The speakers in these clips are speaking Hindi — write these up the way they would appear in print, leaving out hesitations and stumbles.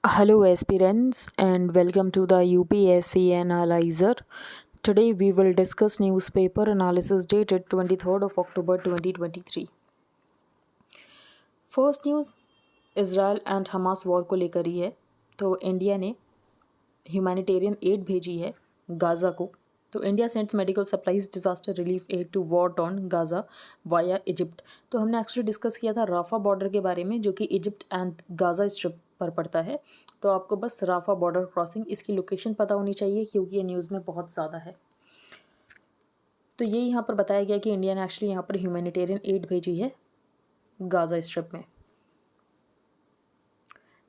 Hello, aspirants, and welcome to the UPSC Analyzer. Today, we will discuss newspaper analysis dated 23rd of October 2023. First news Israel and Hamas war को लेकर ही है। तो इंडिया ने ह्यूमैनिटेरियन एड भेजी है गाज़ा को। तो India sends medical supplies disaster relief aid to war torn Gaza via Egypt. तो हमने एक्चुअली डिस्कस किया था राफा बॉर्डर के बारे में, जो कि इजिप्ट एंड गाज़ा स्ट्रिप पर पड़ता है। तो आपको बस राफा बॉर्डर क्रॉसिंग इसकी लोकेशन पता होनी चाहिए, क्योंकि ये न्यूज़ में बहुत ज़्यादा है। तो ये यहाँ पर बताया गया कि इंडिया ने एक्चुअली यहाँ पर ह्यूमैनिटेरियन एड भेजी है गाज़ा स्ट्रिप में।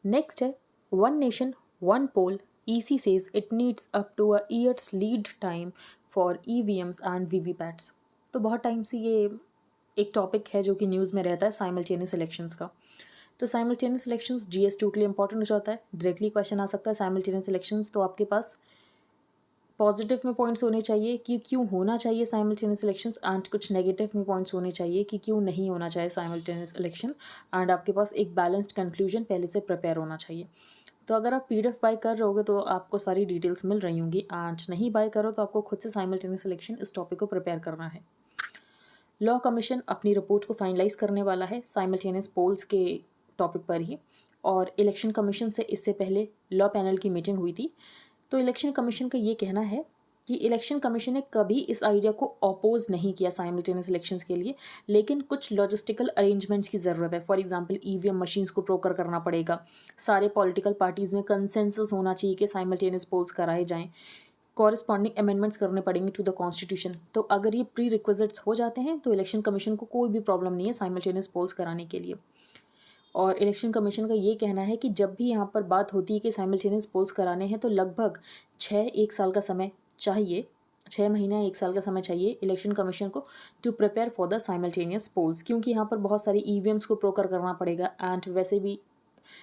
नेक्स्ट है one nation one poll, EC says it needs up to a year's lead time for EVMs and VVPATs। तो बहुत टाइम से ये एक टॉपिक है जो कि न्यूज़ में रहता है साइमल्टेनियस इलेक्शंस का। तो साइमल्टेनियस इलेक्शंस GS2 के लिए इंपॉर्टेंट हो जाता है। डायरेक्टली क्वेश्चन आ सकता है साइमल्टेनियस इलेक्शंस, तो आपके पास पॉजिटिव में पॉइंट्स होने चाहिए कि क्यों होना चाहिए साइमल्टेनियस इलेक्शंस, एंड कुछ नेगेटिव में पॉइंट्स होने चाहिए कि क्यों नहीं होना चाहिए साइमल्टेनियस इलेक्शन, एंड आपके पास एक बैलेंस्ड कंक्लूजन पहले से प्रिपेयर होना चाहिए। तो अगर आप PDF बाय कर रहे होगे तो आपको सारी डिटेल्स मिल रही होंगी, एंड नहीं बाय करो तो आपको खुद से साइमल्टेनियस इलेक्शन इस टॉपिक को प्रिपेयर करना है। लॉ कमीशन अपनी रिपोर्ट को फाइनलाइज करने वाला है साइमल्टेनियस पोल्स के टॉपिक पर ही, और इलेक्शन कमीशन से इससे पहले लॉ पैनल की मीटिंग हुई थी। तो इलेक्शन कमीशन का ये कहना है कि इलेक्शन कमीशन ने कभी इस आइडिया को अपोज नहीं किया साइमल्टेनियस इलेक्शंस के लिए, लेकिन कुछ लॉजिस्टिकल अरेंजमेंट्स की ज़रूरत है। फॉर एग्जांपल EVM मशीन्स को प्रोकर करना पड़ेगा, सारे पॉलिटिकल पार्टीज़ में कंसेंसस होना चाहिए कि साइमल्टेनियस पोल्स कराए जाएं, कॉरस्पॉन्डिंग अमेंडमेंट्स करने पड़ेंगे टू द कॉन्स्टिट्यूशन। तो अगर ये प्री रिक्विजिट्स हो जाते हैं तो इलेक्शन कमीशन को कोई भी प्रॉब्लम नहीं है साइमल्टेनियस पोल्स कराने के लिए। और इलेक्शन कमीशन का ये कहना है कि जब भी यहाँ पर बात होती है कि साइमल्टेनियस पोल्स कराने हैं तो लगभग 1 साल का समय चाहिए, 6 महीने या 1 साल का समय चाहिए इलेक्शन कमीशन को to prepare for the simultaneous polls, क्योंकि यहाँ पर बहुत सारी EVMs को प्रोकर करना पड़ेगा, एंड वैसे भी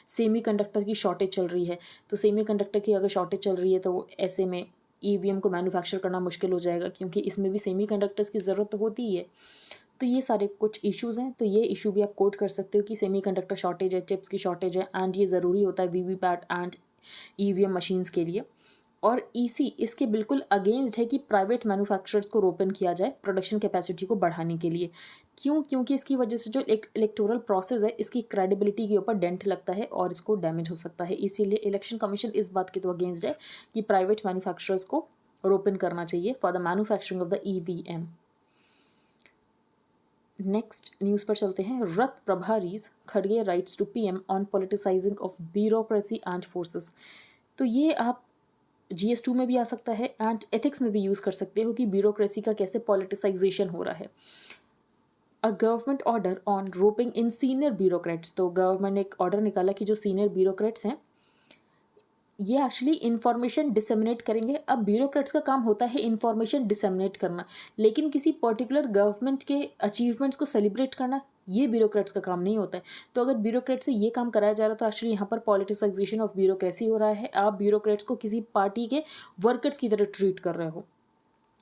सेमीकंडक्टर की शॉर्टेज चल रही है। तो सेमीकंडक्टर की अगर शॉर्टेज चल रही है तो ऐसे में EVM को मैन्युफैक्चर करना मुश्किल हो जाएगा, क्योंकि इसमें भी सेमीकंडक्टर्स की ज़रूरत तो होती ही है। तो ये सारे कुछ इश्यूज़ हैं, तो ये इशू भी आप कोट कर सकते हो कि सेमीकंडक्टर शॉर्टेज है, चिप्स की शॉर्टेज है, एंड ये ज़रूरी होता है VVPAT एंड EVM मशीन्स के लिए। और EC इसके बिल्कुल अगेंस्ट है कि प्राइवेट मैन्युफैक्चरर्स को रोपन किया जाए प्रोडक्शन कैपेसिटी को बढ़ाने के लिए। क्यों? क्योंकि इसकी वजह से जो इलेक्टोरल प्रोसेस है इसकी क्रेडिबिलिटी के ऊपर डेंट लगता है और इसको डैमेज हो सकता है। इसीलिए इलेक्शन कमीशन इस बात के तो अगेंस्ट है कि प्राइवेट मैन्युफैक्चरर्स को रोपन करना चाहिए for the manufacturing of the EVM। Next news पर चलते हैं। रथ प्रभारीज खड़गे writes to PM on politicising of bureaucracy and forces. तो ये आप GS2 में भी आ सकता है एंड एथिक्स में भी यूज़ कर सकते हो कि ब्यूरोक्रेसी का कैसे पॉलिटिसाइजेशन हो रहा है। A government order on roping in senior bureaucrats. तो गवर्नमेंट ने एक ऑर्डर निकाला कि जो सीनियर ब्यूरोक्रेट्स हैं ये एक्चुअली इन्फॉर्मेशन डिसेमिनेट करेंगे। अब ब्यूरोक्रेट्स का काम होता है इन्फॉर्मेशन डिसेमिनेट करना, लेकिन किसी पर्टिकुलर गवर्नमेंट के अचीवमेंट्स को सेलिब्रेट करना ये ब्यूरोक्रेट्स का काम नहीं होता है। तो अगर ब्यूरोक्रेट से ये काम कराया जा रहा है तो एक्चुअली यहाँ पर पॉलिटिसाइजेशन ऑफ ब्यूरोक्रेसी हो रहा है। आप ब्यूरोक्रेट्स को किसी पार्टी के वर्कर्स की तरह ट्रीट कर रहे हो।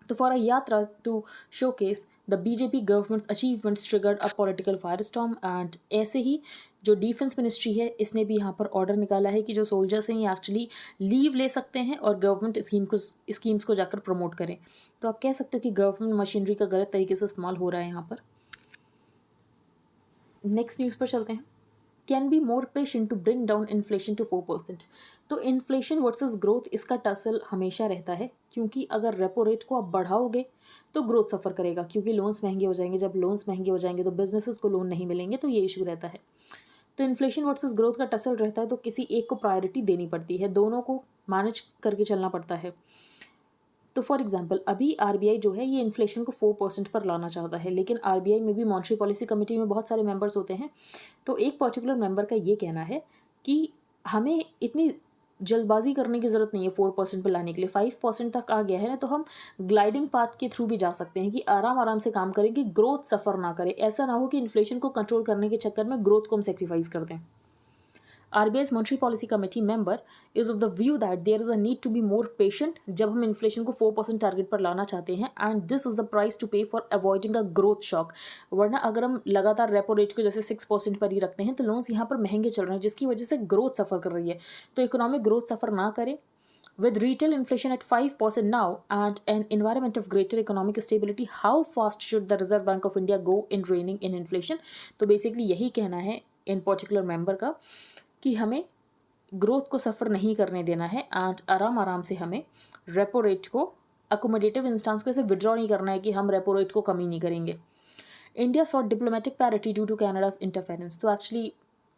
तो for a yatra to showcase the BJP government's achievements triggered a political firestorm, and ऐसे ही जो डिफेंस मिनिस्ट्री है इसने भी यहाँ पर ऑर्डर निकाला है कि जो सोल्जर्स हैं ये एक्चुअली लीव ले सकते हैं और गवर्नमेंट स्कीम्स को जाकर प्रमोट करें। तो आप कह सकते हो कि गवर्नमेंट मशीनरी का गलत तरीके से इस्तेमाल हो रहा है यहाँ पर। नेक्स्ट न्यूज़ पर चलते हैं। Can be more patient to bring down inflation to 4%। तो इन्फ्लेशन वर्सेस ग्रोथ इसका टसल हमेशा रहता है, क्योंकि अगर रेपो रेट को आप बढ़ाओगे तो ग्रोथ सफ़र करेगा, क्योंकि लोन्स महंगे हो जाएंगे। जब लोन्स महंगे हो जाएंगे तो बिजनेसेस को लोन नहीं मिलेंगे, तो ये इशू रहता है। तो इन्फ्लेशन वर्सेस ग्रोथ का टसल रहता है, तो किसी एक को प्रायोरिटी देनी पड़ती है, दोनों को मैनेज करके चलना पड़ता है। तो फॉर एग्जांपल अभी RBI जो है ये इन्फ्लेशन को 4% पर लाना चाहता है, लेकिन RBI में भी मॉनेटरी पॉलिसी कमेटी में बहुत सारे मेंबर्स होते हैं। तो एक पर्टिकुलर मेंबर का ये कहना है कि हमें इतनी जल्दबाजी करने की ज़रूरत नहीं है 4% पर लाने के लिए। 5% तक आ गया है ना, तो हम ग्लाइडिंग पाथ के थ्रू भी जा सकते हैं कि आराम आराम से काम करें कि ग्रोथ सफ़र ना करे। ऐसा ना हो कि इन्फ्लेशन को कंट्रोल करने के चक्कर में ग्रोथ को हम सेक्रीफाइस कर दें। RBI's Monetary Policy Committee member is of the view that there is a need to be more patient जब हम इन्फ्लेशन को 4% टारगेट पर लाना चाहते हैं, and this is the price to pay for avoiding a growth shock. वरना अगर हम लगातार रेपो रेट को जैसे 6% पर ही रखते हैं तो लोन्स यहाँ पर महंगे चल रहे हैं, जिसकी वजह से ग्रोथ सफ़र कर रही है। तो इकोनॉमिक ग्रोथ सफ़र ना करे। With retail inflation at 5% now and an environment of greater economic stability, how fast should the Reserve Bank of India go in reining in inflation? तो बेसिकली यही कहना है इन पर्टिकुलर मेंबर का कि हमें ग्रोथ को सफ़र नहीं करने देना है, एंड आराम आराम से हमें रेपो रेट को अकोमोडेटिव इंस्टांस को ऐसे विड्रॉ नहीं करना है कि हम रेपो रेट को कम ही नहीं करेंगे। India sought diplomatic parity due to Canada's interference. तो एक्चुअली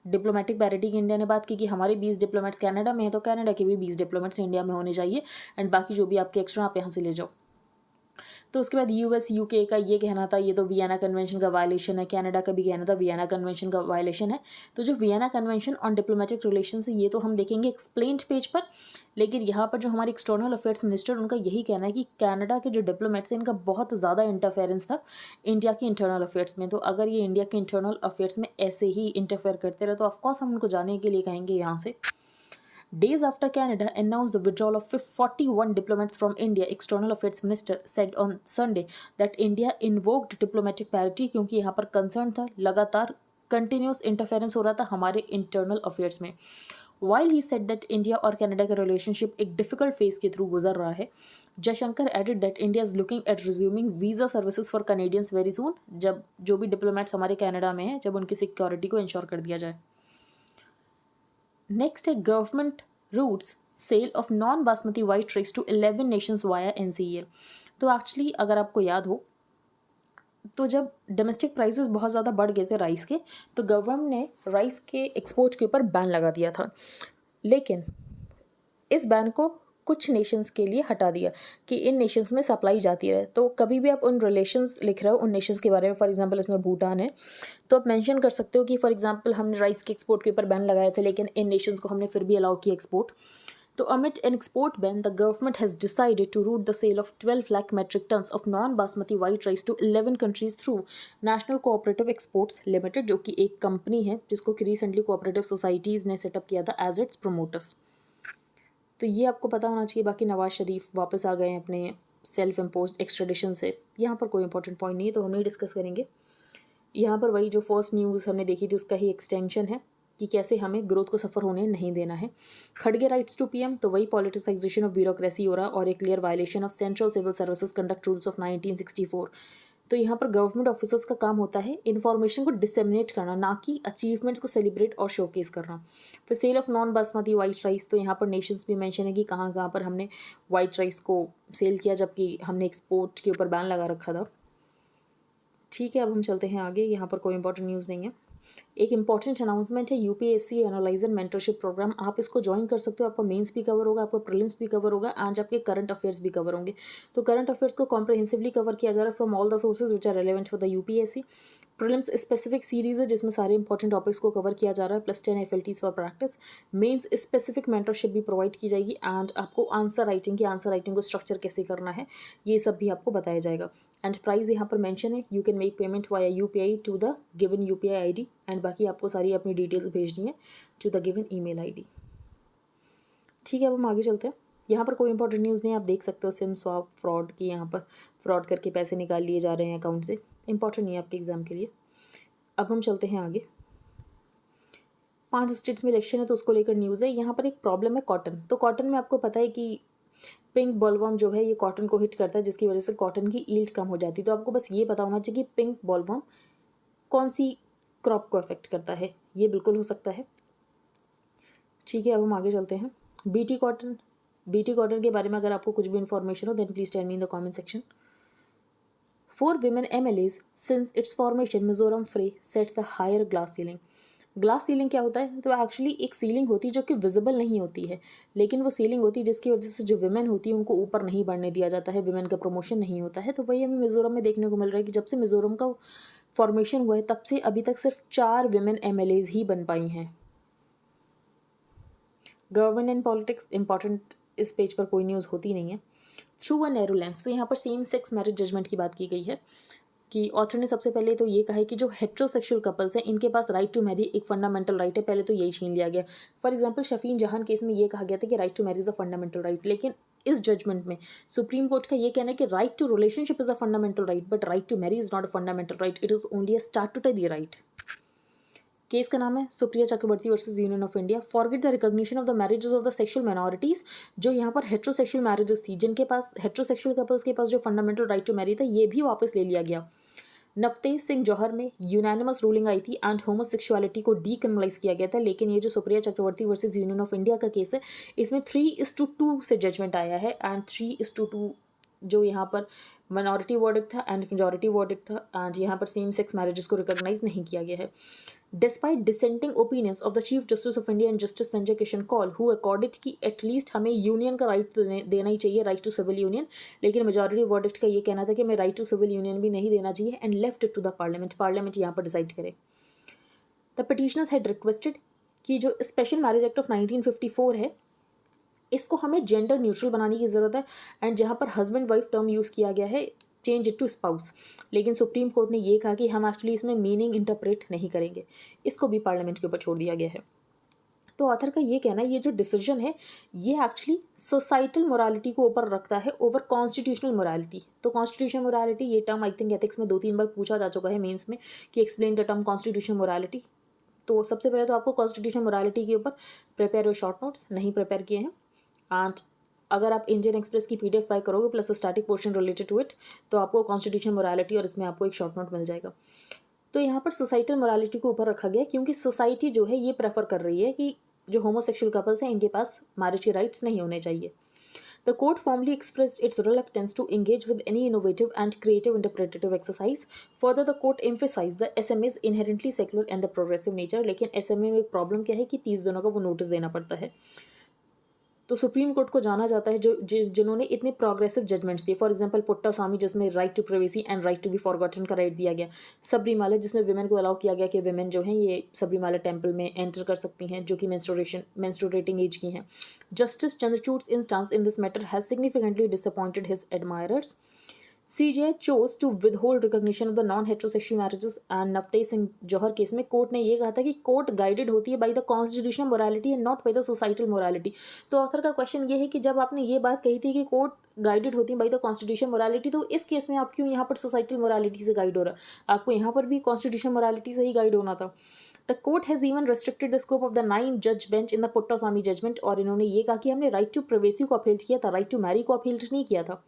डिप्लोमेटिक पैरिटी की इंडिया ने बात की कि हमारे 20 डिप्लोमेट्स कनाडा में है तो कनाडा के भी 20 डिप्लोमेट्स इंडिया में होने चाहिए, एंड बाकी जो भी आपके एक्स्ट्रा आप यहाँ से ले जाओ। तो उसके बाद यूएस यूके का ये कहना था ये तो वियना कन्वेंशन का वायलेशन है, कनाडा का भी कहना था वियना कन्वेंशन का वायलेशन है। तो जो Vienna convention on diplomatic relation है ये तो हम देखेंगे एक्सप्लेन्ड पेज पर, लेकिन यहाँ पर जो हमारे एक्सटर्नल अफेयर्स मिनिस्टर उनका यही कहना है कि कनाडा के जो डिप्लोमेट्स हैं इनका बहुत ज़्यादा इंटरफेरेंस था इंडिया के इंटरनल अफेयर्स में। तो अगर ये इंडिया के इंटरनल अफेयर्स में ऐसे ही इंटरफेयर करते रहे तो ऑफकोर्स हम उनको जाने के लिए कहेंगे यहाँ से। Days after Canada announced the withdrawal of 41 diplomats from India, External Affairs Minister said on Sunday that India invoked diplomatic parity क्योंकि यहाँ पर कंसर्न था, लगातार कंटिन्यूस इंटरफेरेंस हो रहा था हमारे इंटरनल अफेयर्स में। While he said that India और कनाडा का रिलेशनशिप एक डिफिकल्ट फेज के थ्रू गुजर रहा है, Jaishankar added that India is looking at resuming visa services for Canadians very soon, जब जो भी डिप्लोमेट्स हमारे कनाडा में हैं जब उनकी सिक्योरिटी को इंश्योर कर दिया जाए। नेक्स्ट है government routes sale of non basmati white rice to 11 nations via NCEL। तो एक्चुअली अगर आपको याद हो तो जब डोमेस्टिक प्राइसेस बहुत ज़्यादा बढ़ गए थे राइस के, तो गवर्नमेंट ने राइस के एक्सपोर्ट के ऊपर बैन लगा दिया था, लेकिन इस बैन को कुछ नेशंस के लिए हटा दिया कि इन नेशंस में सप्लाई जाती रहे। तो कभी भी आप उन रिलेशंस लिख रहे हो उन नेशंस के बारे में, फॉर एग्जांपल इसमें भूटान है, तो आप मेंशन कर सकते हो कि फॉर एग्जांपल हमने राइस के एक्सपोर्ट के ऊपर बैन लगाए थे लेकिन इन नेशंस को हमने फिर भी अलाउ किया एक्सपोर्ट। तो amid an export ban, the government has decided to route the sale of 12 lakh metric tons of non-basmati white rice to 11 countries through National Cooperative Exports Limited, जो कि एक कंपनी है जिसको कि रिसेंटली कोऑपरेटिव सोसाइटीज़ ने सेटअप किया था एज इट्स प्रोमोटर्स। तो ये आपको पता होना चाहिए। बाकी नवाज शरीफ वापस आ गए हैं अपने सेल्फ इम्पोज्ड एक्सट्रेडिशन से, यहाँ पर कोई इंपॉर्टेंट पॉइंट नहीं है तो हम नहीं डिस्कस करेंगे। यहाँ पर वही जो फर्स्ट न्यूज़ हमने देखी थी उसका ही एक्सटेंशन है कि कैसे हमें ग्रोथ को सफ़र होने नहीं देना है। खड़गे राइट्स टू PM, तो वही पॉलिटिसाइजेशन ऑफ ब्यूरोक्रेसी हो रहा और एक clear violation of central civil services conduct rules of 1964। तो यहाँ पर गवर्नमेंट ऑफिसर्स का काम होता है इन्फॉर्मेशन को डिसेमिनेट करना, ना कि अचीवमेंट्स को सेलिब्रेट और शोकेस करना। फिर sale of non basmati white rice, तो यहाँ पर नेशंस भी मेंशन है कि कहाँ कहाँ पर हमने वाइट राइस को सेल किया जबकि हमने एक्सपोर्ट के ऊपर बैन लगा रखा था। ठीक है, अब हम चलते हैं आगे। यहाँ पर कोई इंपॉर्टेंट न्यूज़ नहीं है। एक इंपॉर्टेंट अनाउंसमेंट है UPSC एनालाइजर मेंटरशिप प्रोग्राम। आप इसको ज्वाइन कर सकते हो, आपका मेंस भी कवर होगा, आपका प्रीलिम्स भी कवर होगा एंड आपके करंट अफेयर्स भी कवर होंगे। तो करंट अफेयर्स को कॉम्प्रहेंसिवली कवर किया जा रहा है from all the sources which are relevant for the UPSC। Prelims specific series है जिसमें सारे इंपॉर्टेंट टॉपिक्स को कवर किया जा रहा है, +10 FLTs for practice. Mains specific mentorship भी प्रोवाइड की जाएगी एंड आपको आंसर राइटिंग को स्ट्रक्चर कैसे करना है ये सब भी आपको बताया जाएगा। एंड प्राइस यहाँ पर मेंशन है, you can make payment via UPI to the given UPI ID and बाकी आपको सारी अपनी डिटेल्स भेजनी है to the given email ID। ठीक है, अब हम आगे चलते हैं। यहाँ पर कोई इंपॉर्टेंट न्यूज़ नहीं, आप देख सकते हो सिम स्वैप फ्रॉड की, यहाँ पर फ्रॉड करके पैसे निकाल लिए जा रहे हैं अकाउंट से, इंपॉर्टेंट नहीं है आपके एग्जाम के लिए। अब हम चलते हैं आगे। 5 स्टेट्स में इलेक्शन है तो उसको लेकर न्यूज़ है। यहाँ पर एक प्रॉब्लम है कॉटन। तो कॉटन में आपको पता है कि पिंक बॉलवर्म जो है ये कॉटन को हिट करता है जिसकी वजह से कॉटन की ईल्ड कम हो जाती है। तो आपको बस ये पता होना चाहिए कि पिंक बॉलवर्म कौन सी क्रॉप को अफेक्ट करता है, ये बिल्कुल हो सकता है। ठीक है, अब हम आगे चलते हैं। BT कॉटन के बारे में अगर आपको कुछ भी इन्फॉर्मेशन हो then please tell me in the comment section. 4 women MLAs since its formation, Mizoram fray sets a higher glass ceiling. Glass ceiling क्या होता है? तो एक्चुअली एक सीलिंग होती है जो कि विजिबल नहीं होती है, लेकिन वो सीलिंग होती है जिसकी वजह से जो विमेन होती है उनको ऊपर नहीं बढ़ने दिया जाता है, विमेन का प्रमोशन नहीं होता है। तो वही हमें मिजोरम में देखने को मिल रहा है कि जब से मिजोरम का फॉर्मेशन हुआ है तब से अभी तक सिर्फ 4 विमेन MLAs ही बन पाई हैं। गवर्नमेंट एंड पॉलिटिक्स इंपॉर्टेंट, इस पेज पर कोई न्यूज़ होती नहीं है। थ्रू अ नैरो लेंस, तो यहाँ पर सेम सेक्स मैरिज जजमेंट की बात की गई है। कि ऑथर ने सबसे पहले तो ये कहा है कि जो हेट्रोसेक्सुअल कपल्स हैं इनके पास राइट टू मैरी एक फंडामेंटल राइट है, पहले तो यही छीन लिया गया। For example Shafin Jahan case में ये कहा गया था कि right to marry is a fundamental right, लेकिन इस जजमेंट में सुप्रीम कोर्ट का ये कहना है कि right to relationship is a fundamental right but right to marry is not a fundamental right, it is only a statutory right. Case का नाम है Supriya Chakraborty versus Union of India. Forget the recognition of the marriages of the sexual minorities. जो यहाँ पर हेट्रोसेक्सुअल मैरिजेस थी, जिनके पास हेट्रोसेक्सुअल कपल्स के पास जो फंडामेंटल राइट टू मैरी था, ये भी वापस ले लिया गया। नवतेज सिंह जौहर में यूनानिमस रूलिंग आई थी एंड होमोसेक्सुअलिटी को डीक्रिमिनलाइज किया गया था, लेकिन ये जो Supriya Chakraborty versus Union of India का केस है, इसमें 3:2 से जजमेंट आया है एंड 3:2 जो यहाँ पर माइनॉरिटी वर्डिक्ट था एंड मेजॉरिटी वर्डिक्ट था एंड यहाँ पर सेम सेक्स मैरिजेस को रिकॉग्नाइज नहीं किया गया है। Despite dissenting opinions of the Chief Justice of India and Justice Sanjay Kishan Kaul, who accorded कि एटलीस्ट हमें यूनियन का राइट देना ही चाहिए, राइट टू सिविल यूनियन, लेकिन मेजॉरिटी वर्डिक्ट का ये कहना था कि हमें राइट टू सिविल यूनियन भी नहीं देना चाहिए and left it to the parliament, parliament यहाँ पर डिसाइड करे। द पिटिशनर्स हैड रिक्वेस्टेड कि जो स्पेशल मैरिज एक्ट ऑफ 1954 है, इसको हमें जेंडर न्यूट्रल बनाने की ज़रूरत है एंड जहाँ पर हस्बैंड वाइफ टर्म यूज़ किया गया है, चेंज इट टू स्पाउस। लेकिन सुप्रीम कोर्ट ने ये कहा कि हम एक्चुअली इसमें मीनिंग इंटरप्रेट नहीं करेंगे, इसको भी पार्लियामेंट के ऊपर छोड़ दिया गया है। तो ऑथर का ये कहना है ये जो डिसीजन है ये एक्चुअली सोसाइटल मोरालिटी को ऊपर रखता है ओवर कॉन्स्टिट्यूशनल मोरालिटी। तो कॉन्स्टिट्यूशनल मोरालिटी ये टर्म आई थिंक एथिक्स में 2-3 बार पूछा जा चुका है मेंस में कि explain the term constitutional morality. तो सबसे पहले तो आपको कॉन्स्टिट्यूशनल मोरालिटी के ऊपर प्रिपेयर योर शॉर्ट नोट्स नहीं प्रिपेयर किए हैं एंड अगर आप इंडियन एक्सप्रेस की पीडीएफ बाय करोगे plus static portion related to it, तो आपको कॉन्स्टिट्यूशन मोरालिटी और इसमें आपको एक शॉर्ट नोट मिल जाएगा। तो यहाँ पर सोसाइटल मोरालिटी को ऊपर रखा गया क्योंकि सोसाइटी जो है ये प्रेफर कर रही है कि जो होमोसेक्सुअल कपल्स हैं इनके पास मैरिज के राइट्स नहीं होने चाहिए। The court firmly expressed its reluctance to engage with any innovative and creative interpretative exercise. Further, the court emphasized the SMA is inherently secular and the progressive nature. लेकिन SMA में एक प्रॉब्लम क्या है कि 30 दिनों का वो नोटिस देना पड़ता है। तो सुप्रीम कोर्ट को जाना जाता है जिन्होंने इतने प्रोग्रेसिव जजमेंट्स दिए। फॉर एग्जांपल पुट्टा स्वामी जिसमें right to privacy and right to be forgotten का राइट दिया गया। सबरीमाला जिसमें विमेन को अलाउ किया गया कि विमेन जो हैं ये सबरीमाला टेम्पल में एंटर कर सकती हैं जो कि मेंस्ट्रुएटिंग एज की हैं। Justice Chandrachud's instance in this matter has significantly disappointed his admirers. CJI chose to withhold recognition of the non-heterosexual marriages and Navtej Singh Johar case में कोर्ट ने ये कहा था कि कोर्ट गाइडेड होती है by the constitutional morality and not by the societal morality. तो ऑथर का क्वेश्चन ये है कि जब आपने ये बात कही थी कि कोर्ट गाइडेड होती है बाय द कॉन्स्टिट्यूशनल मोरालिटी, तो इस केस में आप क्यों यहाँ पर सोसाइटल मोरालिटी से गाइड हो रहा है? आपको यहाँ पर भी कॉन्स्टिट्यूशनल मोरालिटी से ही गाइड होना था। The court has even restricted the scope of the 9 जज bench in the Puttaswamy judgement. और इन्होंने ये कहा कि हमने राइट टू प्राइवेसी को अपील किया था, राइट टू मैरी को अपील नहीं किया था।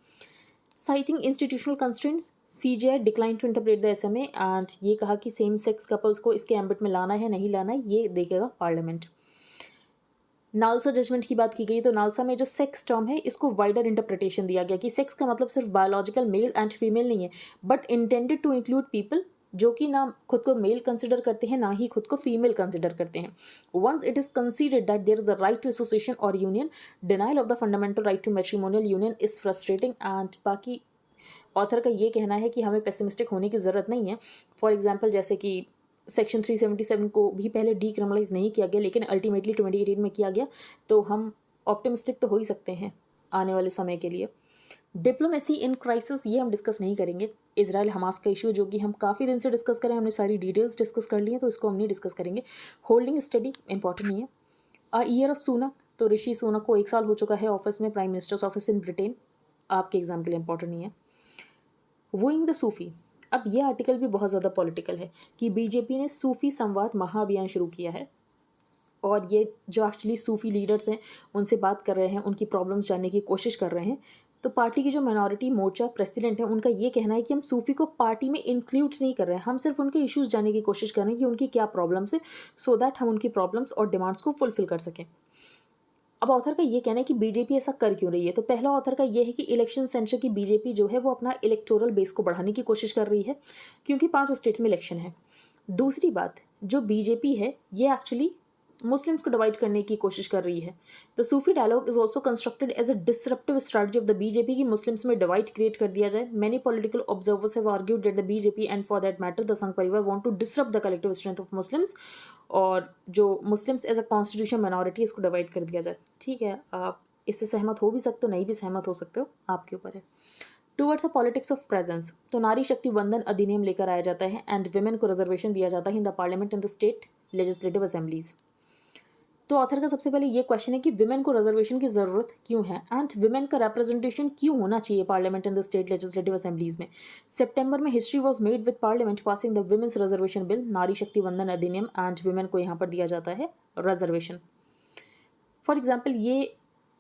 Citing institutional constraints, CJI declined to interpret the SMA and ये कहा कि सेम सेक्स कपल्स को इसके एम्बिट में लाना है नहीं लाना है ये देखेगा पार्लियामेंट। नालसा जजमेंट की बात की गई तो नालसा में जो सेक्स टर्म है इसको वाइडर इंटरप्रिटेशन दिया गया कि सेक्स का मतलब सिर्फ बायोलॉजिकल मेल एंड फीमेल नहीं है but intended to include people जो कि ना खुद को मेल कंसिडर करते हैं ना ही खुद को फीमेल कंसिडर करते हैं। Once it is considered that there is a right to association और union, denial of the fundamental right to matrimonial union is frustrating. And बाकी ऑथर का ये कहना है कि हमें पेसिमिस्टिक होने की ज़रूरत नहीं है। फॉर एग्जांपल जैसे कि सेक्शन 377 को भी पहले डीक्रिमिनलाइज नहीं किया गया लेकिन अल्टीमेटली 2018 में किया गया, तो हम ऑप्टिमिस्टिक तो हो ही सकते हैं आने वाले समय के लिए। डिप्लोमेसी इन क्राइसिस ये हम डिस्कस नहीं करेंगे। इजराइल हमास का इशू जो कि हम काफ़ी दिन से डिस्कस करें, हमने सारी डिटेल्स डिस्कस कर ली हैं तो इसको हम नहीं डिस्कस करेंगे। होल्डिंग स्टडी इंपॉर्टेंट नहीं है। अ ईयर ऑफ सुनक, तो ऋषि सुनक को 1 साल हो चुका है ऑफिस में, prime minister's office in Britain, आपके एग्जाम के लिए इंपॉर्टेंट नहीं है। वूइंग द सूफी, अब ये आर्टिकल भी बहुत ज़्यादा पॉलिटिकल है कि बीजेपी ने सूफी संवाद महाअभियान शुरू किया है और ये जो एक्चुअली सूफी लीडर्स हैं उनसे बात कर रहे हैं, उनकी प्रॉब्लम्स जानने की कोशिश कर रहे हैं। तो पार्टी की जो माइनॉरिटी मोर्चा प्रेसिडेंट है उनका ये कहना है कि हम सूफी को पार्टी में इंक्लूड नहीं कर रहे हैं, हम सिर्फ उनके इश्यूज़ जानने की कोशिश कर रहे हैं कि उनकी क्या प्रॉब्लम्स है सो दैट हम उनकी प्रॉब्लम्स और डिमांड्स को फुलफिल कर सकें। अब ऑथर का ये कहना है कि बीजेपी ऐसा कर क्यों रही है। तो पहला ऑथर का ये है कि इलेक्शन सेंटर की बीजेपी जो है वो अपना इलेक्टोरल बेस को बढ़ाने की कोशिश कर रही है क्योंकि 5 स्टेट्स में इलेक्शन है। दूसरी बात, जो बीजेपी है ये एक्चुअली मुस्लिम्स को डिवाइड करने की कोशिश कर रही है। The Sufi dialogue is also constructed as a disruptive strategy of the BJP कि मुस्लिम्स में डिवाइड क्रिएट कर दिया जाए। Many political observers have argued that the BJP and for that matter the Sangh Parivar want to disrupt the collective strength of Muslims, और जो Muslims as a constitution minority इसको डिवाइड कर दिया जाए। ठीक है, आप इससे सहमत हो भी सकते हो, नहीं भी सहमत हो सकते हो, आपके ऊपर है। Towards a politics of presence, तो नारी शक्ति वंदन अधिनियम लेकर आया जाता है एंड वुमेन को रिजर्वेशन दिया जाता है in the parliament and the state legislative assemblies. तो ऑथर का सबसे पहले ये क्वेश्चन है कि विमेन को रिजर्वेशन की ज़रूरत क्यों है एंड विमेन का रिप्रेजेंटेशन क्यों होना चाहिए parliament and the state legislative assemblies में। सितंबर में history was made with parliament passing the women's reservation bill, नारी शक्ति वंदन अधिनियम, एंड विमेन को यहाँ पर दिया जाता है रिजर्वेशन। फॉर एग्जाम्पल ये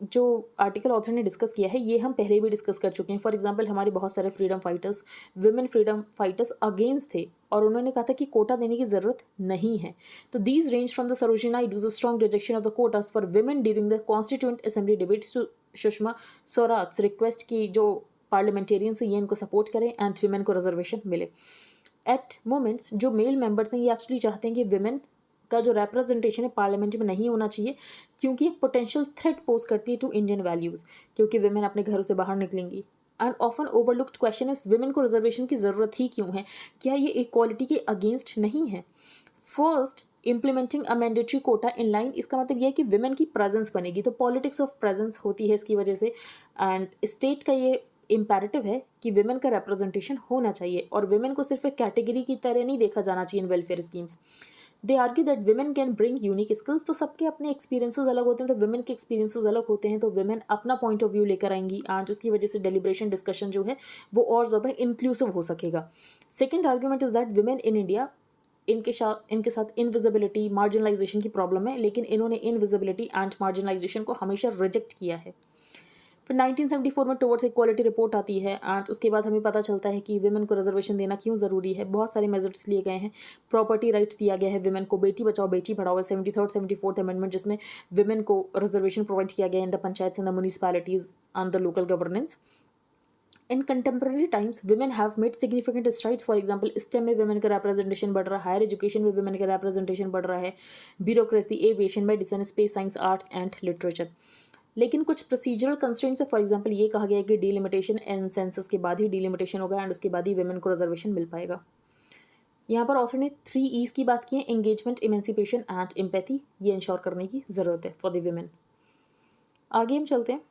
जो आर्टिकल ऑथर ने डिस्कस किया है ये हम पहले भी डिस्कस कर चुके हैं। फॉर एग्जाम्पल हमारे बहुत सारे freedom fighters, women freedom fighters against थे और उन्होंने कहा था कि कोटा देने की ज़रूरत नहीं है। तो these range from the Sarojini Naidu's strong rejection of the quotas for women during the constituent assembly debates to Sushma Swaraj request की जो पार्लियामेंटेरियंस है ये इनको सपोर्ट करें एंड विमेन को रिजर्वेशन मिले। एट मोमेंट्स जो मेल मेंबर्स हैं ये एक्चुअली चाहते हैं कि विमेन का जो रिप्रेजेंटेशन है पार्लियामेंट में नहीं होना चाहिए क्योंकि एक पोटेंशियल थ्रेट पोज करती है टू इंडियन वैल्यूज़, क्योंकि विमेन अपने घरों से बाहर निकलेंगी। And often overlooked question is women को रिजर्वेशन की ज़रूरत ही क्यों है, क्या ये इक्वालिटी के अगेंस्ट नहीं है। First, implementing a mandatory quota in line, इसका मतलब यह है कि विमेन की प्रेजेंस बनेगी, तो पॉलिटिक्स ऑफ प्रेजेंस होती है इसकी वजह से। एंड स्टेट का ये इम्पेरेटिव है कि विमेन का रिप्रेजेंटेशन होना चाहिए और विमेन को सिर्फ एक कैटेगरी की तरह नहीं देखा जाना चाहिए in welfare schemes. They argue that women can bring unique skills, तो सबके अपने एक्सपीरियंसेस अलग होते हैं, तो विमेन के एक्सपीरियंसेस अलग होते हैं, तो विमेन अपना पॉइंट ऑफ व्यू लेकर आएंगी एंड उसकी वजह से डेलिब्रेशन डिस्कशन जो है वो और ज़्यादा इंक्लूसिव हो सकेगा। Second argument is that women in India इनके साथ इनविजिबिलिटी मार्जिनलाइजेशन की प्रॉब्लम है, लेकिन इन्होंने इनविजिबिलिटी एंड मार्जिनलाइजेशन को हमेशा रिजेक्ट किया है। फिर 1974 में टुवर्ड्स इक्वालिटी रिपोर्ट आती है एंड उसके बाद हमें पता चलता है कि विमेन को रिजर्वेशन देना क्यों ज़रूरी है। बहुत सारे मेजर्स लिए गए हैं, प्रॉपर्टी राइट्स दिया गया है विमेन को, बेटी बचाओ बेटी पढ़ाओ है 73rd 74th अमेंडमेंट जिसमें विमेन को रिजर्वेशन प्रोवाइड किया गया in the panchayat in the municipalities and the local governance. In contemporary times women have made significant strides, for example stem में विमेन का रिप्रेजेंटेशन बढ़ रहा है, हायर एजुकेशन में विमेन का रिप्रेजेंटेशन बढ़ रहा है, bureaucracy, aviation, medicine, space science, arts and literature. लेकिन कुछ प्रोसीजरल कंस्ट्रेंट्स है, फॉर एग्जांपल ये कहा गया है कि डीलिमिटेशन एंड सेंसस के बाद ही डीलिमिटेशन होगा एंड उसके बाद ही विमेन को रिजर्वेशन मिल पाएगा। यहाँ पर ऑथर ने 3 E's की बात की है, एंगेजमेंट, इमेंसिपेशन एंड एम्पैथी, ये इंश्योर करने की ज़रूरत है फॉर द विमेन। आगे हम चलते हैं,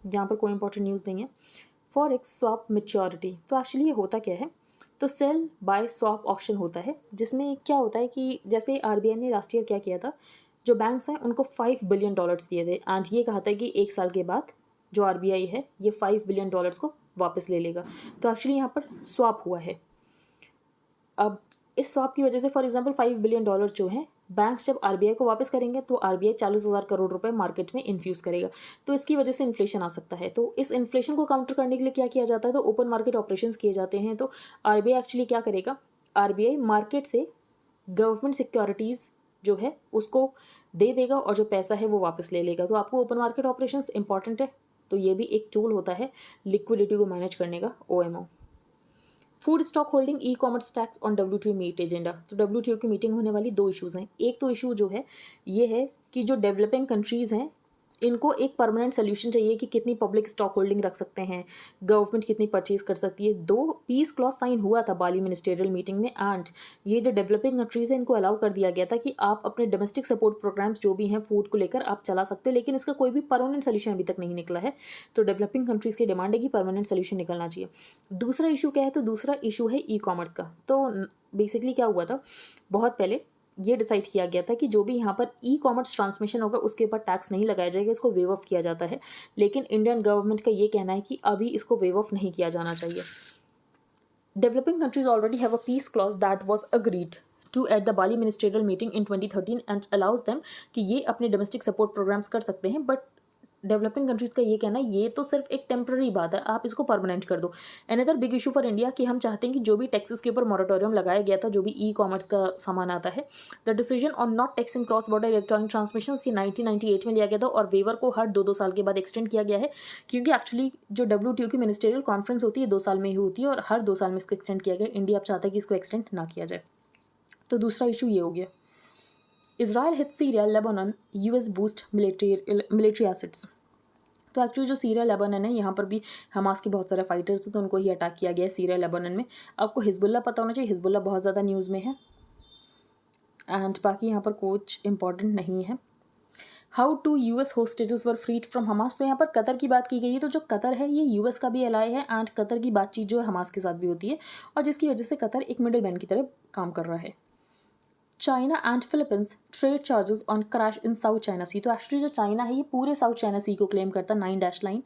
यहाँ पर कोई इंपॉर्टेंट न्यूज़ नहीं है। फॉरेक्स स्वैप मैच्योरिटी, तो एक्चुअली ये होता क्या है, तो सेल बाय स्वैप ऑप्शन होता है जिसमें क्या होता है कि जैसे आरबीआई ने लास्ट ईयर क्या किया था, जो बैंक्स हैं उनको $5 बिलियन दिए थे एंड ये कहा था कि 1 साल के बाद जो आरबीआई है ये $5 बिलियन को वापस ले लेगा। तो एक्चुअली यहाँ पर स्वैप हुआ है। अब इस स्वैप की वजह से फॉर एग्जांपल $5 बिलियन जो है बैंक्स जब आरबीआई को वापस करेंगे तो आरबीआई 40,000 करोड़ रुपए मार्केट में इन्फ्यूज़ करेगा, तो इसकी वजह से इन्फ्लेशन आ सकता है। तो इस इन्फ्लेशन को काउंटर करने के लिए क्या किया जाता है, तो ओपन मार्केट ऑपरेशंस किए जाते हैं। तो आरबीआई एक्चुअली क्या करेगा, आरबीआई मार्केट से गवर्नमेंट सिक्योरिटीज़ जो है उसको दे देगा और जो पैसा है वो वापस ले लेगा। तो आपको ओपन मार्केट ऑपरेशंस इंपॉर्टेंट है, तो ये भी एक टूल होता है लिक्विडिटी को मैनेज करने का, OMO. Food stock holding, e commerce tax on WTO meet agenda, तो WTO की मीटिंग होने वाली 2 इशूज़ हैं। एक तो इशू जो है ये है कि जो डेवलपिंग कंट्रीज़ हैं इनको एक परमानेंट सोल्यूशन चाहिए कि कितनी पब्लिक स्टॉक होल्डिंग रख सकते हैं, गवर्नमेंट कितनी परचेज कर सकती है। 2 पीस क्लॉज साइन हुआ था बाली मिनिस्टेरियल मीटिंग में एंड ये जो डेवलपिंग कंट्रीज़ हैं इनको अलाउ कर दिया गया था कि आप अपने डोमेस्टिक सपोर्ट प्रोग्राम्स जो भी हैं फूड को लेकर आप चला सकते हो, लेकिन इसका कोई भी परमानेंट सोल्यूशन अभी तक नहीं निकला है। तो डेवलपिंग कंट्रीज़ की डिमांड है कि परमानेंट सोल्यूशन निकलना चाहिए। दूसरा इशू क्या है, तो दूसरा इशू है ई कॉमर्स का। तो बेसिकली क्या हुआ था, बहुत पहले ये डिसाइड किया गया था कि जो भी यहाँ पर ई कॉमर्स ट्रांसमिशन होगा उसके ऊपर टैक्स नहीं लगाया जाएगा, इसको वेव ऑफ किया जाता है। लेकिन इंडियन गवर्नमेंट का ये कहना है कि अभी इसको वेव ऑफ नहीं किया जाना चाहिए। Developing countries already have a peace clause that was agreed to at the Bali ministerial meeting in 2013 and allows them कि ये अपने डोमेस्टिक सपोर्ट प्रोग्राम्स कर सकते हैं। बट डेवलपिंग कंट्रीज़ का ये कहना है ये तो सिर्फ एक टेम्प्रेरी बात है, आप इसको परमानेंट कर दो। Another big issue for India कि हम चाहते हैं कि जो भी टैक्सेस के ऊपर मॉरेटोरियम लगाया गया था, जो भी ई कॉमर्स का सामान आता है, the decision on not taxing cross border electronic transmission ये 1998 में लिया गया था और वेवर को हर 2-2 साल के बाद एक्सटेंड किया गया है, क्योंकि एक्चुअली जो WTO की मिनिस्टेरियल कॉन्फ्रेंस होती है 2 साल में ही होती है और हर 2 साल में इसको एक्सटेंड किया गया। इंडिया अब चाहता है कि इसको एक्सटेंड ना किया जाए। तो दूसरा इशू ये हो गया। Israel hit Syria Lebanon, US boost military assets, तो एक्चुअली जो सीरिया लेबनान है यहाँ पर भी हमास के बहुत सारे फाइटर्स हैं, तो उनको ही अटैक किया गया है सीरिया लेबनान में। आपको हिजबुल्ला पता होना चाहिए, हिजबुल्ला बहुत ज़्यादा न्यूज़ में है एंड बाकी यहाँ पर कुछ इंपॉर्टेंट नहीं है। How to US hostages were freed from Hamas. तो यहाँ पर कतर की बात की गई है, तो जो कतर है ये यूएस का भी एलाय है एंड कतर की बातचीत जो है हमास के साथ भी होती है और जिसकी वजह से कतर एक मिडिल मैन की तरह काम कर रहा है। China and Philippines trade charges on crash in South China Sea. तो एक्चुअली जो चाइना है ये पूरे साउथ चाइना सी को क्लेम करता है 9 डैश लाइन।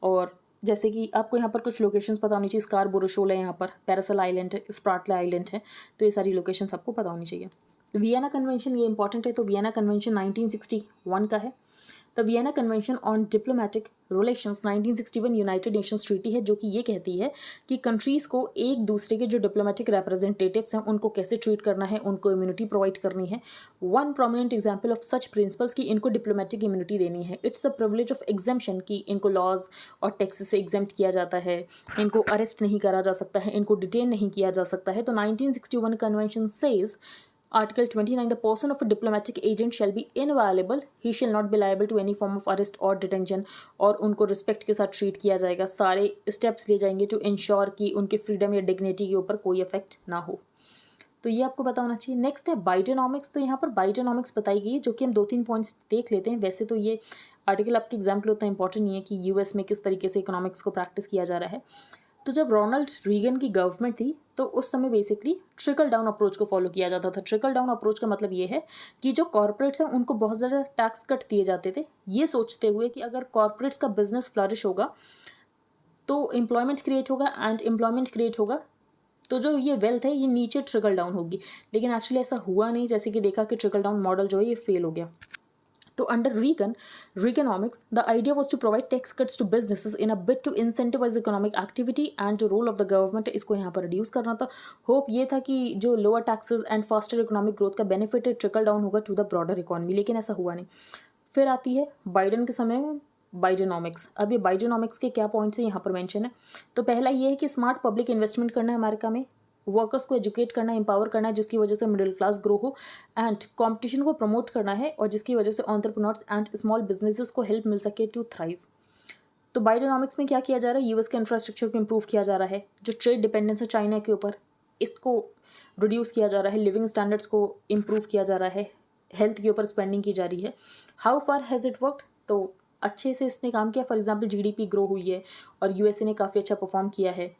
और जैसे कि आपको यहाँ पर कुछ लोकेशंस पता होनी चाहिए, स्कारबोरो शोल है, यहाँ पर पैरासल आइलैंड है, स्प्राटले आइलैंड है, तो ये सारी लोकेशंस आपको पता होनी चाहिए। वियना कन्वेंशन ये इंपॉर्टेंट है, तो वियना कन्वेंशन 1961 का है। The Vienna convention on diplomatic relations 1961 United Nations treaty है जो कि ये कहती है कि कंट्रीज़ को एक दूसरे के जो डिप्लोमेटिक रिप्रेजेंटेटिव्स हैं उनको कैसे ट्रीट करना है, उनको इम्यूनिटी प्रोवाइड करनी है। One prominent example of such principles कि इनको डिप्लोमेटिक इम्यूनिटी देनी है। It's the privilege of exemption कि इनको लॉज और टैक्सेस से एग्जाम्प्ट किया जाता है, इनको अरेस्ट नहीं करा जा सकता है, इनको डिटेन नहीं किया जा सकता है। तो 1961 convention says Article 29, the person of a diplomatic agent shall be inviolable, he shall not be liable to any form of arrest or detention, और उनको रिस्पेक्ट के साथ ट्रीट किया जाएगा, सारे स्टेप्स लिए जाएंगे टू इंश्योर कि उनके फ्रीडम या डिग्निटी के ऊपर कोई इफेक्ट ना हो। तो ये आपको पता होना चाहिए। नेक्स्ट है बाइडेनॉमिक्स। तो यहाँ पर बाइडेनॉमिक्स बताई गई है जो कि हम 2-3 पॉइंट्स देख लेते हैं। वैसे तो ये आर्टिकल आपके एग्जाम के लिए उतना इंपॉर्टेंट नहीं है कि यूएस में किस तरीके से इकोनॉमिक्स को प्रैक्टिस किया जा रहा है। तो जब रोनाल्ड रीगन की गवर्नमेंट थी तो उस समय बेसिकली ट्रिकल डाउन अप्रोच को फॉलो किया जाता था। ट्रिकल डाउन अप्रोच का मतलब ये है कि जो कॉर्पोरेट्स हैं उनको बहुत ज़्यादा टैक्स कट्स दिए जाते थे, ये सोचते हुए कि अगर कॉर्पोरेट्स का बिजनेस फ्लरिश होगा तो एम्प्लॉयमेंट क्रिएट होगा एंड एम्प्लॉयमेंट क्रिएट होगा तो जो ये वेल्थ है ये नीचे ट्रिकल डाउन होगी। लेकिन एक्चुअली ऐसा हुआ नहीं, जैसे कि देखा कि ट्रिकल डाउन मॉडल जो है ये फेल हो गया। तो under Reaganomics, the idea was to provide tax cuts to businesses in a bid to incentivize economic activity and जो रोल ऑफ द गवर्नमेंट इसको यहाँ पर रिड्यूस करना था। होप ये था कि जो lower taxes and faster economic growth का बेनिफिट है ट्रिकल डाउन होगा टू द ब्रॉडर इकोनॉमी, लेकिन ऐसा हुआ नहीं। फिर आती है बाइडन के समय में बाइडेनॉमिक्स। अब ये बाइडेनॉमिक्स के क्या पॉइंट्स हैं यहाँ पर मेंशन है। तो पहला ये है कि स्मार्ट पब्लिक इन्वेस्टमेंट करना है अमेरिका में, वर्कर्स को एजुकेट करना, एम्पावर करना है जिसकी वजह से मिडिल क्लास ग्रो हो, एंड कंपटीशन को प्रमोट करना है और जिसकी वजह से एंटरप्रेन्योर्स एंड स्मॉल बिजनेसेस को हेल्प मिल सके टू थ्राइव। तो बाइडेनॉमिक्स में क्या किया जा रहा है, यूएस के इंफ्रास्ट्रक्चर को इंप्रूव किया जा रहा है, जो ट्रेड डिपेंडेंस है चाइना के ऊपर इसको रिड्यूस किया जा रहा है, लिविंग स्टैंडर्ड्स को इम्प्रूव किया जा रहा है, हेल्थ के ऊपर स्पेंडिंग की जा रही है। How far has it worked, तो अच्छे से इसने काम किया। फॉर एग्जाम्पल जीडीपी ग्रो हुई है और यूएसए ने काफ़ी अच्छा परफॉर्म किया है।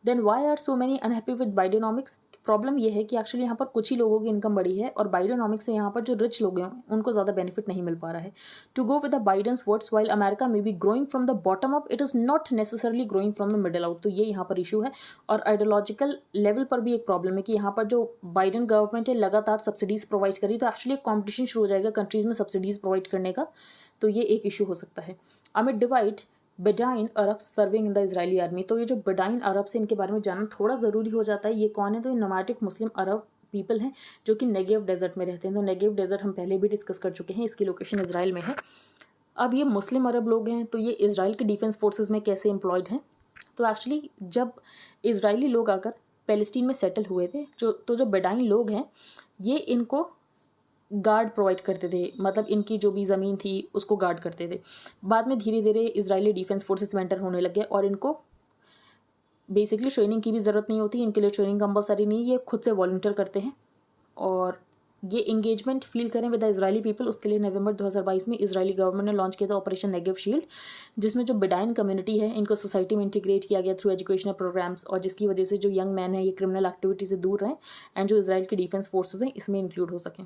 Then why are so many unhappy with Bidenomics. Problem ये है कि एक्चुअली यहाँ पर कुछ ही लोगों की इनकम बढ़ी है और बाइडेनॉमिक्स से यहाँ पर जो रिच लोग हैं उनको ज़्यादा बेनिफिट नहीं मिल पा रहा है। To go with the Biden's words, while America may be growing from the bottom up, it is not necessarily growing from the middle out. तो ये यहाँ पर इशू है और आइडियोलॉजिकल लेवल पर भी एक प्रॉब्लम है कि यहाँ पर जो बाइडेन गवर्नमेंट है लगातार सब्सिडीज़ प्रोवाइड करी, तो एक्चुअली कॉम्पिटिशन शुरू हो जाएगा कंट्रीज़ में सब्सिडीज़ प्रोवाइड करने का, तो ये एक इशू हो सकता है। Amid divide Bedouin Arab serving in the Israeli army. तो ये जो बेडाइन अरब से इनके बारे में जानना थोड़ा ज़रूरी हो जाता है। ये कौन है, तो ये नोमैडिक मुस्लिम अरब पीपल हैं जो कि नेगेव डेजर्ट में रहते हैं। तो नेगेव डेजर्ट हम पहले भी डिस्कस कर चुके हैं, इसकी लोकेशन इसराइल में है। अब ये मुस्लिम अरब लोग हैं तो ये इसराइल के डिफेंस फोर्सेस में कैसे एम्प्लॉयड हैं। तो एक्चुअली जब इसराइली लोग आकर पैलेस्टीन में सेटल हुए थे जो बेडाइन लोग हैं ये इनको गार्ड प्रोवाइड करते थे, मतलब इनकी जो भी ज़मीन थी उसको गार्ड करते थे। बाद में धीरे धीरे इजरायली डिफेंस फोर्सेस में एंटर होने लगे और इनको बेसिकली ट्रेनिंग की भी ज़रूरत नहीं होती, इनके लिए ट्रेनिंग कंपलसरी नहीं, ये खुद से वॉलंटियर करते हैं और ये इंगेजमेंट फील करें विद द इजरायली पीपल। उसके लिए नवंबर 2022 में इजरायली गवर्नमेंट ने लॉन्च किया था ऑपरेशन नेगेव शील्ड, जिसमें जो बेडाइन कम्युनिटी है इनको सोसाइटी में इंटीग्रेट किया गया थ्रू एजुकेशनल प्रोग्राम्स और जिसकी वजह से जो यंग मैन है ये क्रिमिनल एक्टिविटी से दूर रहें एंड जो इसराइल के डिफेंस फोर्सेज हैं इसमें इंक्लूड हो सकें।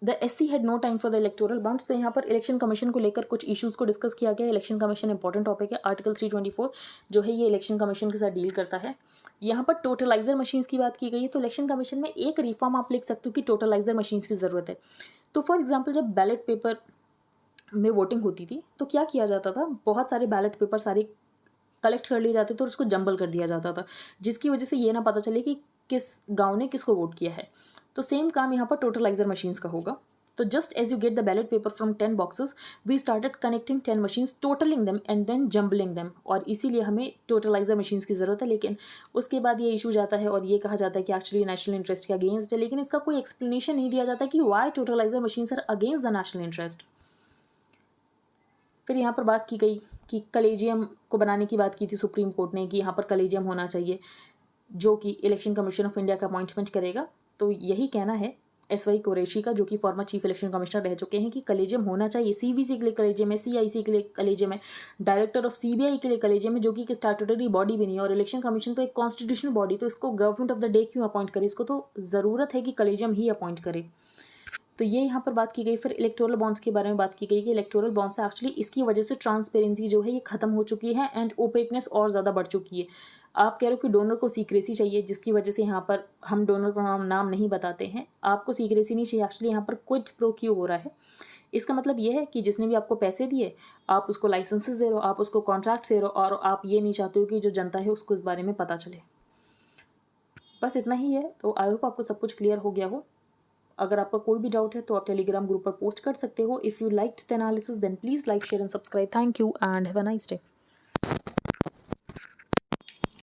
The SC had no time for the electoral bonds. तो यहाँ पर इलेक्शन कमीशन को लेकर कुछ इश्यूज़ को डिस्कस किया गया। इलेक्शन कमीशन इंपॉर्टेंट टॉपिक है। आर्टिकल 324 जो है ये इलेक्शन कमीशन के साथ डील करता है। यहाँ पर टोटलाइजर मशीन्स की बात की गई है। तो इलेक्शन कमीशन में एक रिफॉर्म आप लिख सकते हो कि टोटलाइजर मशीन्स की ज़रूरत है। तो फॉर एग्जाम्पल जब बैलेट पेपर में वोटिंग होती थी तो क्या किया जाता था, बहुत सारे बैलेट पेपर सारे कलेक्ट कर लिए जाते थे और उसको जंबल कर दिया जाता था, जिसकी वजह से ये ना पता चले कि किस गांव ने किसको वोट किया है। तो सेम काम यहाँ पर टोटलाइजर मशीन्स का होगा। तो just as you get the ballot paper from 10 boxes we started connecting 10 machines, totalling them and then jumbling them, और इसीलिए हमें टोटलाइजर मशीन्स की ज़रूरत है। लेकिन उसके बाद ये इशू जाता है और ये कहा जाता है कि एक्चुअली नेशनल इंटरेस्ट के अगेंस्ट है, लेकिन इसका कोई एक्सप्लेनेशन नहीं दिया जाता कि why totaliser machines are against the national interest. फिर यहाँ पर बात की गई कि कलेजियम को बनाने की बात की थी सुप्रीम कोर्ट ने कि यहाँ पर कलेजियम होना चाहिए जो कि इलेक्शन कमीशन ऑफ इंडिया का अपॉइंटमेंट करेगा। तो यही कहना है SY कुरैशी का, जो कि फॉर्मर चीफ इलेक्शन कमिश्नर रह चुके हैं, कि कलेजियम होना चाहिए, CVC के लिए कलेजियम है, CIC के लिए कलेजियम है, डायरेक्टर ऑफ CBI के लिए कलेजियम है, जो कि एक स्टैट्यूटरी बॉडी भी नहीं है, और इलेक्शन कमीशन तो एक कॉन्स्टिट्यूशनल बॉडी, तो इसको गवर्नमेंट ऑफ द डे क्यों अपॉइंट करे, इसको तो ज़रूरत है कि कलेजियम ही अपॉइंट करे। तो ये यहाँ पर बात की गई। फिर इलेक्टोरल बॉन्ड्स के बारे में बात की गई कि इलेक्टोरल बॉन्ड्स है एक्चुअली इसकी वजह से ट्रांसपेरेंसी जो है ये खत्म हो चुकी है एंड ओपेकनेस और ज़्यादा बढ़ चुकी है। आप कह रहे हो कि डोनर को सीक्रेसी चाहिए, जिसकी वजह से यहाँ पर हम डोनर का नाम नहीं बताते हैं। आपको सीक्रेसी नहीं चाहिए, एक्चुअली यहाँ पर क्विड प्रो क्यू हो रहा है। इसका मतलब ये है कि जिसने भी आपको पैसे दिए, आप उसको लाइसेंसेस दे रहे हो, आप उसको कॉन्ट्रैक्ट दे रहे हो, और आप ये नहीं चाहते हो कि जो जनता है उसको इस बारे में पता चले। बस इतना ही है। तो आई होप आपको सब कुछ क्लियर हो गया हो। अगर आपका कोई भी डाउट है तो आप टेलीग्राम ग्रुप पर पोस्ट कर सकते हो। If you liked the analysis then please like, share and subscribe. Thank you and have a nice day.